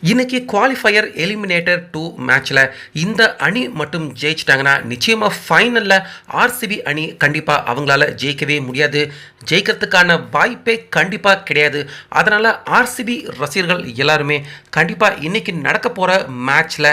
இன்னைக்கு qualifier eliminator 2 மேட்ச்ல இந்த அணி மட்டும் ஜெயிச்சிட்டாங்கன்னா நிச்சயமா ஃபைனல்ல ஆர்சிபி அணி கண்டிப்பா அவங்களால ஜெயிக்கவே முடியாது. ஜெயிக்கிறதுக்கான வாய்ப்பே கண்டிப்பா கிடையாது. அதனால ஆர்சிபி ரசிகர்கள் எல்லாருமே கண்டிப்பா இன்னைக்கு நடக்க போற மேட்ச்ல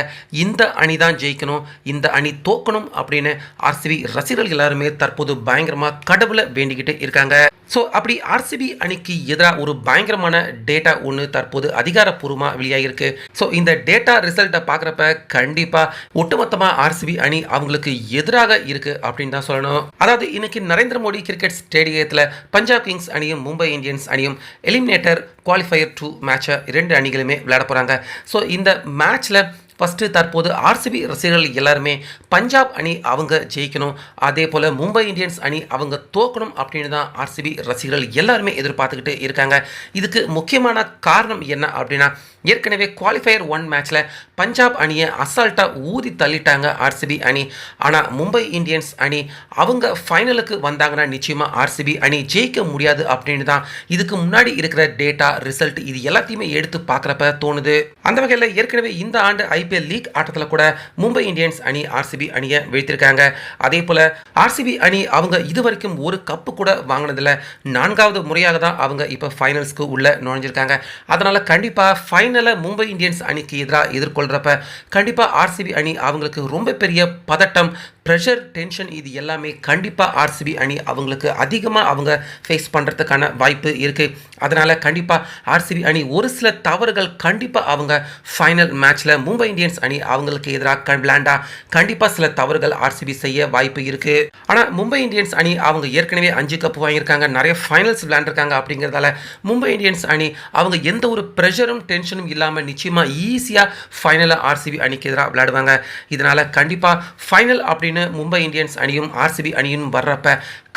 இந்த அணி தான் ஜெயிக்கணும், இந்த அணி தோக்கணும் அப்படின்னு ஆர்சிபி ரசிகர்கள் எல்லாருமே தற்போது பயங்கரமா கடவுளை வேண்டிக்கிட்டு இருக்காங்க. ஸோ அப்படி ஆர்சிபி அணிக்கு எதிராக ஒரு பயங்கரமான டேட்டா ஒன்று தற்போது அதிகாரப்பூர்வமாக வெளியாகிருக்கு. ஸோ இந்த டேட்டா ரிசல்ட்டை பார்க்குறப்ப கண்டிப்பாக ஒட்டுமொத்தமாக ஆர்சிபி அணி அவங்களுக்கு எதிராக இருக்குது அப்படின்னு தான் சொல்லணும். அதாவது இன்னைக்கு நரேந்திர மோடி கிரிக்கெட் ஸ்டேடியத்தில் பஞ்சாப் கிங்ஸ் அணியும் மும்பை இந்தியன்ஸ் அணியும் எலிமினேட்டர் குவாலிஃபயர் 2 மேட்சை 2 அணிகளுமே விளையாட போகிறாங்க. ஸோ இந்த மேட்ச்சில் ஃபஸ்ட்டு தற்போது ஆர்சிபி ரசிகர்கள் எல்லாருமே பஞ்சாப் அணி அவங்க ஜெயிக்கணும், அதே போல் மும்பை இந்தியன்ஸ் அணி அவங்க தோக்கணும் அப்படின்னு தான் ஆர்சிபி ரசிகர்கள் எல்லாருமே எதிர்பார்த்துக்கிட்டு இருக்காங்க. இதுக்கு முக்கியமான காரணம் என்ன அப்படின்னா, ஏற்கனவே குவாலிஃபயர் 1 மேட்ச்சில் பஞ்சாப் அணியை அசால்ட்டாக ஊதி தள்ளிட்டாங்க ஆர்சிபி அணி. ஆனால் மும்பை இந்தியன்ஸ் அணி அவங்க ஃபைனலுக்கு வந்தாங்கன்னா நிச்சயமாக ஆர்சிபி அணி ஜெயிக்க முடியாது அப்படின்னு தான் இதுக்கு முன்னாடி இருக்கிற டேட்டா ரிசல்ட் இது எல்லாத்தையுமே எடுத்து பார்க்குறப்ப தோணுது. அந்த வகையில் ஏற்கனவே இந்த ஆண்டு ஐபிஎல் லீக் ஆட்டத்தில் கூட மும்பை இந்தியன்ஸ் அணி ஆர்சிபி அணியை வீழ்த்திருக்காங்க. அதே போல் ஆர்சிபி அணி அவங்க இது வரைக்கும் ஒரு கப்பு கூட வாங்கினதில்ல, 4வது முறையாக தான் அவங்க இப்போ ஃபைனல்ஸ்க்கு உள்ள நுழைஞ்சிருக்காங்க. அதனால் கண்டிப்பாக ஃபைனலில் மும்பை இந்தியன்ஸ் அணிக்கு எதிராக எதிர்கொள்கிறப்ப கண்டிப்பாக ஆர்சிபி அணி அவங்களுக்கு ரொம்ப பெரிய பதட்டம், ப்ரெஷர், டென்ஷன் இது எல்லாமே கண்டிப்பாக ஆர்சிபி அணி அவங்களுக்கு அதிகமாக அவங்க ஃபேஸ் பண்ணுறதுக்கான வாய்ப்பு இருக்குது. அதனால் கண்டிப்பாக ஆர்சிபி அணி ஒரு சில தவறுகள் கண்டிப்பாக அவங்க ஃபைனல் மேட்ச்சில் மும்பை இந்தியன்ஸ் அணி அவங்களுக்கு எதிராக விளையாண்டா கண்டிப்பாக சில தவறுகள் ஆர்சிபி செய்ய வாய்ப்பு இருக்குது. ஆனால் மும்பை இந்தியன்ஸ் அணி அவங்க ஏற்கனவே 5 கப்பு வாங்கியிருக்காங்க, நிறைய ஃபைனல்ஸ் விளையாண்டுருக்காங்க. அப்படிங்கிறதால மும்பை இந்தியன்ஸ் அணி அவங்க எந்த ஒரு ப்ரெஷரும் டென்ஷனும் இல்லாமல் நிச்சயமாக ஈஸியாக ஃபைனலில் ஆர்சிபி அணிக்கு எதிராக விளையாடுவாங்க. இதனால் கண்டிப்பாக ஃபைனல் அப்படின்னு மும்பை இந்தியன்ஸ் அணியும் ஆர்சிபி அணியும் வர்றப்ப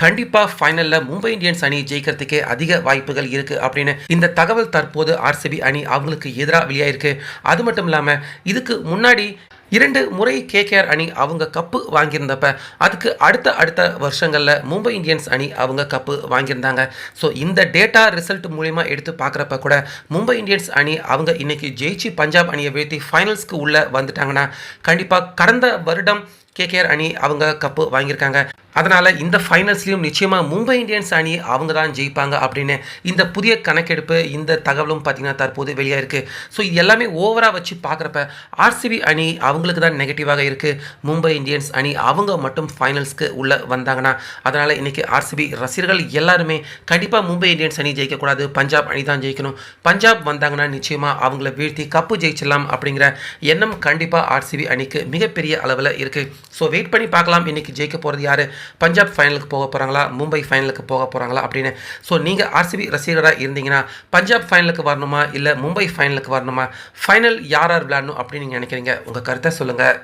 கண்டிப்பாக ஃபைனலில் மும்பை இந்தியன்ஸ் அணி ஜெயிக்கிறதுக்கே அதிக வாய்ப்புகள் இருக்குது அப்படின்னு இந்த தகவல் தற்போது ஆர்சிபி அணி அவங்களுக்கு எதிராக வெளியாயிருக்கு. அது மட்டும் இல்லாமல் இதுக்கு முன்னாடி 2 முறை கேகேஆர் அணி அவங்க கப்பு வாங்கியிருந்தப்ப அதுக்கு அடுத்த வருஷங்களில் மும்பை இந்தியன்ஸ் அணி அவங்க கப்பு வாங்கியிருந்தாங்க. ஸோ இந்த டேட்டா ரிசல்ட் மூலிமா எடுத்து பார்க்குறப்ப கூட மும்பை இந்தியன்ஸ் அணி அவங்க இன்னைக்கு ஜெயிச்சு பஞ்சாப் அணியை வீழ்த்தி ஃபைனல்ஸ்க்கு உள்ளே வந்துட்டாங்கன்னா கண்டிப்பாக கடந்த வருடம் கேகேஆர் அணி அவங்க கப்பு வாங்கியிருக்காங்க. அதனால் இந்த ஃபைனல்ஸ்லையும் நிச்சயமாக மும்பை இந்தியன்ஸ் அணி அவங்க தான் ஜெயிப்பாங்க அப்படின்னு இந்த புதிய கணக்கெடுப்பு இந்த தகவலும் பார்த்திங்கன்னா தற்போது வெளியாயிருக்கு. ஸோ இது எல்லாமே ஓவராக வச்சு பார்க்குறப்ப ஆர்சிபி அணி அவங்களுக்கு தான் நெகட்டிவாக இருக்குது. மும்பை இந்தியன்ஸ் அணி அவங்க மட்டும் ஃபைனல்ஸ்க்கு உள்ளே வந்தாங்கன்னா அதனால் இன்றைக்கி ஆர்சிபி ரசிகர்கள் எல்லாருமே கண்டிப்பாக மும்பை இந்தியன்ஸ் அணி ஜெயிக்கக்கூடாது, பஞ்சாப் அணி தான் ஜெயிக்கணும், பஞ்சாப் வந்தாங்கன்னா நிச்சயமாக அவங்கள வீழ்த்தி கப்பு ஜெயிச்சிடலாம் அப்படிங்கிற எண்ணம் கண்டிப்பாக ஆர்சிபி அணிக்கு மிகப்பெரிய அளவில் இருக்குது. ஸோ வெயிட் பண்ணி பார்க்கலாம் இன்றைக்கி ஜெயிக்க போகிறது யார், பஞ்சாப் ஃபைனலுக்கு போக போகிறாங்களா, மும்பை ஃபைனலுக்கு போக போகிறாங்களா அப்படின்னு. ஸோ நீங்கள் ஆர்சிபி ரசிகராக இருந்தீங்கன்னா பஞ்சாப் ஃபைனலுக்கு வரணுமா இல்லை மும்பை ஃபைனலுக்கு வரணுமா, ஃபைனல் யார் யார் விளையாடணும் அப்படின்னு நீங்கள் நினைக்கிறீங்க, உங்கள் கருத்தை சொல்லுங்கள்.